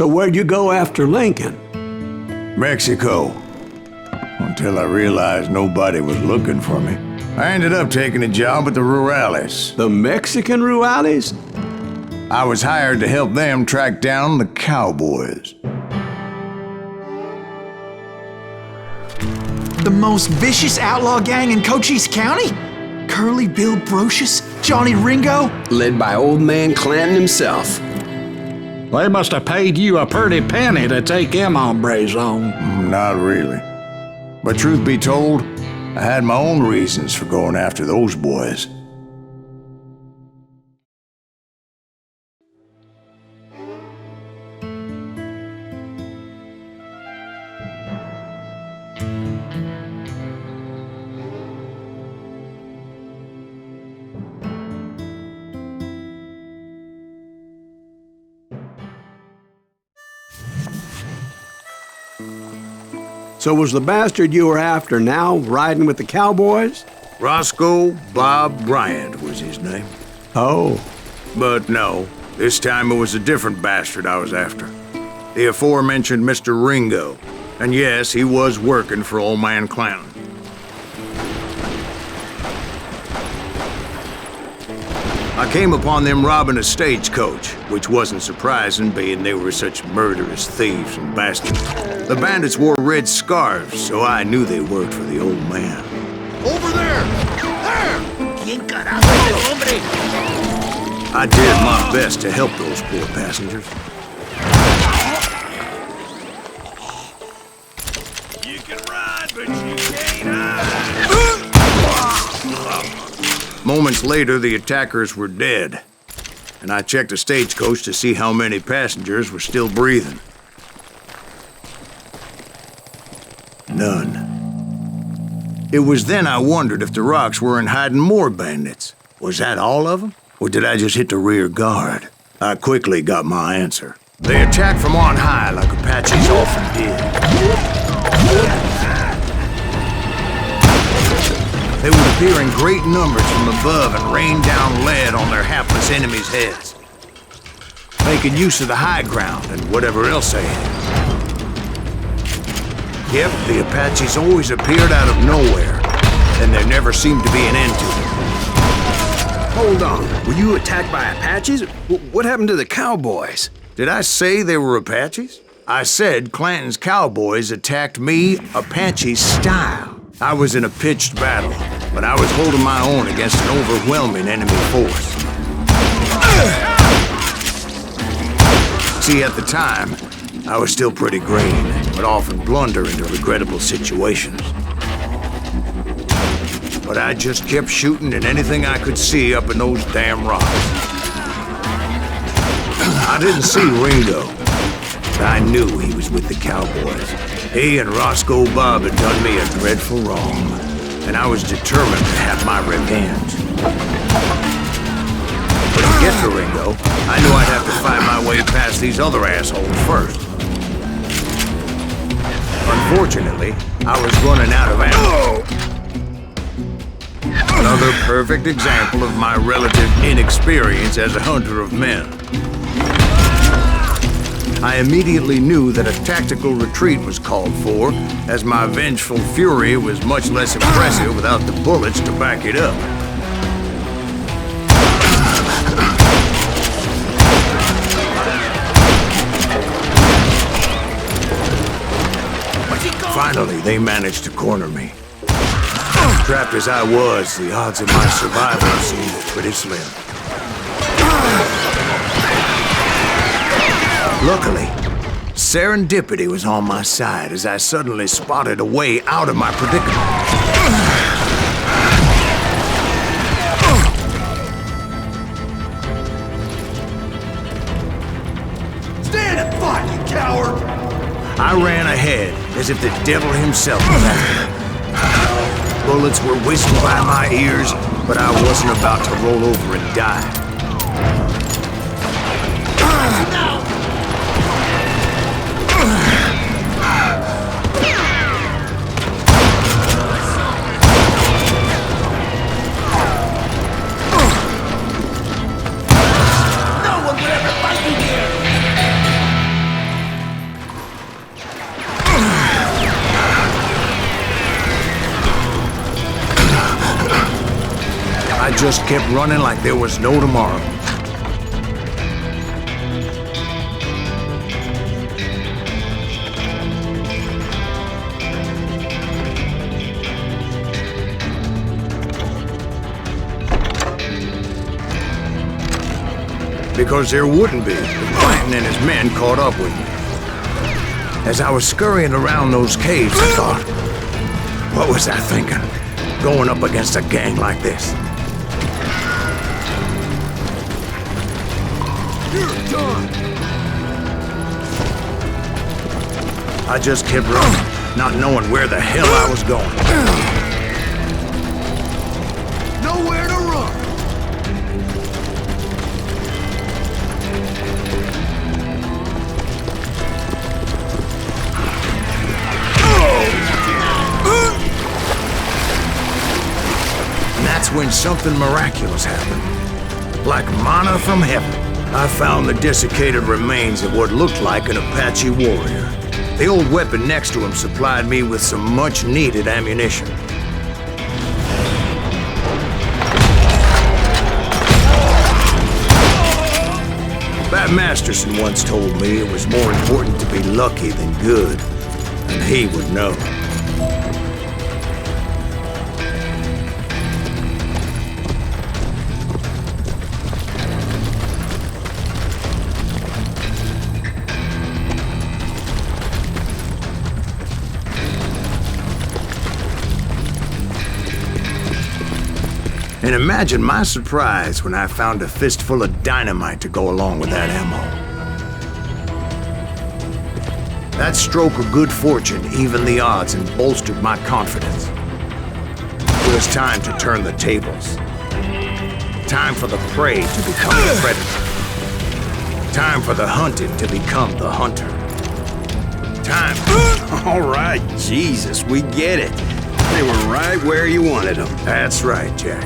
So where'd you go after Lincoln? Mexico. Until I realized nobody was looking for me. I ended up taking a job at the Rurales. The Mexican Rurales? I was hired to help them track down the Cowboys. The most vicious outlaw gang in Cochise County? Curly Bill Brocious? Johnny Ringo? Led by old man Clanton himself. They must have paid you a pretty penny to take them hombres on. Not really. But truth be told, I had my own reasons for going after those boys. So was the bastard you were after now riding with the Cowboys? Roscoe Bob Bryant was his name. Oh. But no, this time it was a different bastard I was after. The aforementioned Mr. Ringo. And yes, he was working for old man Clanton. I came upon them robbing a stagecoach, which wasn't surprising, being they were such murderous thieves and bastards. The bandits wore red scarves, so I knew they worked for the old man. Over there! There! ¿Quién carajo es el hombre? I did my best to help those poor passengers. You can run, but you can't hide! Moments later, the attackers were dead, and I checked the stagecoach to see how many passengers were still breathing. None. It was then I wondered if the rocks weren't hiding more bandits. Was that all of them? Or did I just hit the rear guard? I quickly got my answer. They attacked from on high like Apaches often did. They would appear in great numbers from above and rain down lead on their hapless enemies' heads, making use of the high ground and whatever else they had. Yep, the Apaches always appeared out of nowhere, and there never seemed to be an end to them. Hold on, were you attacked by Apaches? What happened to the Cowboys? Did I say they were Apaches? I said Clanton's Cowboys attacked me Apache style. I was in a pitched battle, but I was holding my own against an overwhelming enemy force. See, at the time, I was still pretty green, but often blunder into regrettable situations. But I just kept shooting at anything I could see up in those damn rocks. I didn't see Ringo, but I knew he was with the Cowboys. He and Roscoe Bob had done me a dreadful wrong, and I was determined to have my revenge. But to get to Ringo, I knew I'd have to find my way past these other assholes first. Unfortunately, I was running out of ammo. Another perfect example of my relative inexperience as a hunter of men. I immediately knew that a tactical retreat was called for, as my vengeful fury was much less impressive without the bullets to back it up. Finally, they managed to corner me. Trapped as I was, the odds of my survival seemed pretty slim. Luckily, serendipity was on my side as I suddenly spotted a way out of my predicament. Stand and fight, you coward! I ran ahead as if the devil himself was after me. Bullets were whistling by my ears, but I wasn't about to roll over and die. I just kept running like there was no tomorrow. Because there wouldn't be if Clanton and his men caught up with me. As I was scurrying around those caves, I thought, what was I thinking? Going up against a gang like this? You're done. I just kept running, not knowing where the hell I was going. Nowhere to run. And that's when something miraculous happened. Like manna from heaven, I found the desiccated remains of what looked like an Apache warrior. The old weapon next to him supplied me with some much-needed ammunition. Bat Masterson once told me it was more important to be lucky than good, and he would know. And imagine my surprise when I found a fistful of dynamite to go along with that ammo. That stroke of good fortune evened the odds and bolstered my confidence. It was time to turn the tables. Time for the prey to become the predator. Time for the hunted to become the hunter. Time. All right, Jesus, we get it. They were right where you wanted them. That's right, Jack.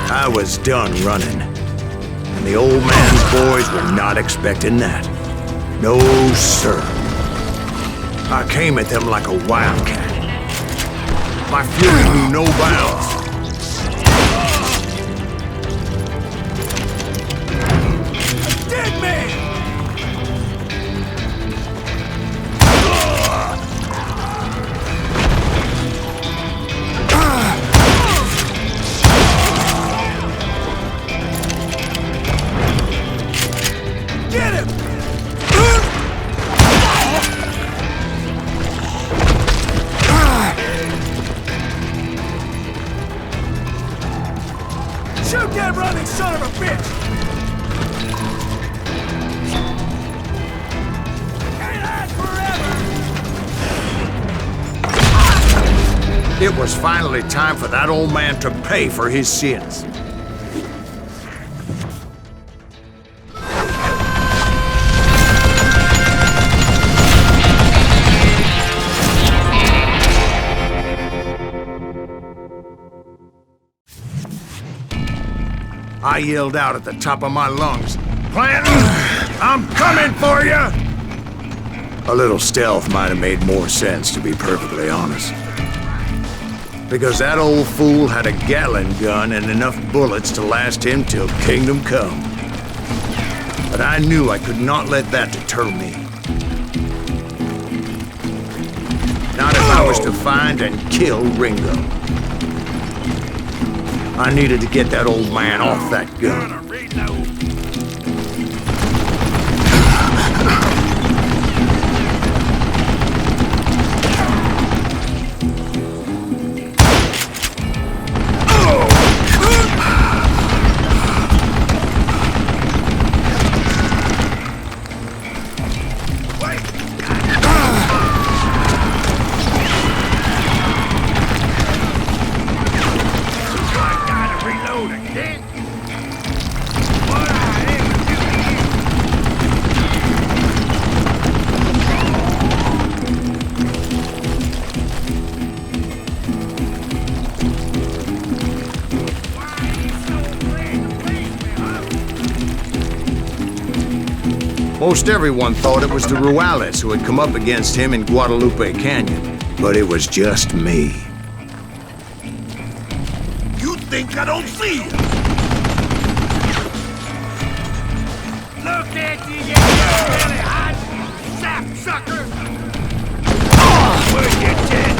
I was done running. And the old man's boys were not expecting that. No, sir. I came at them like a wildcat. My fury knew no bounds. Dead man. Get him! Shoot that running son of a bitch! Can't hide forever! It was finally time for that old man to pay for his sins. I yelled out at the top of my lungs, "Clanton, I'm coming for you!" A little stealth might have made more sense, to be perfectly honest. Because that old fool had a Gatling gun and enough bullets to last him till kingdom come. But I knew I could not let that deter me. Not if I was to find and kill Ringo. I needed to get that old man off that gun. Most everyone thought it was the Ruales who had come up against him in Guadalupe Canyon, but it was just me. You think I don't see you? Look at you, you really hot sapsucker! Oh, where's your dead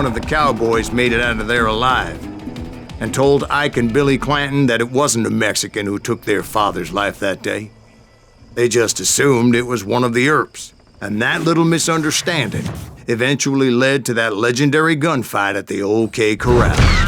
one of the cowboys made it out of there alive and told Ike and Billy Clanton that it wasn't a Mexican who took their father's life that day. They just assumed it was one of the Earps, and that little misunderstanding eventually led to that legendary gunfight at the Old K Corral.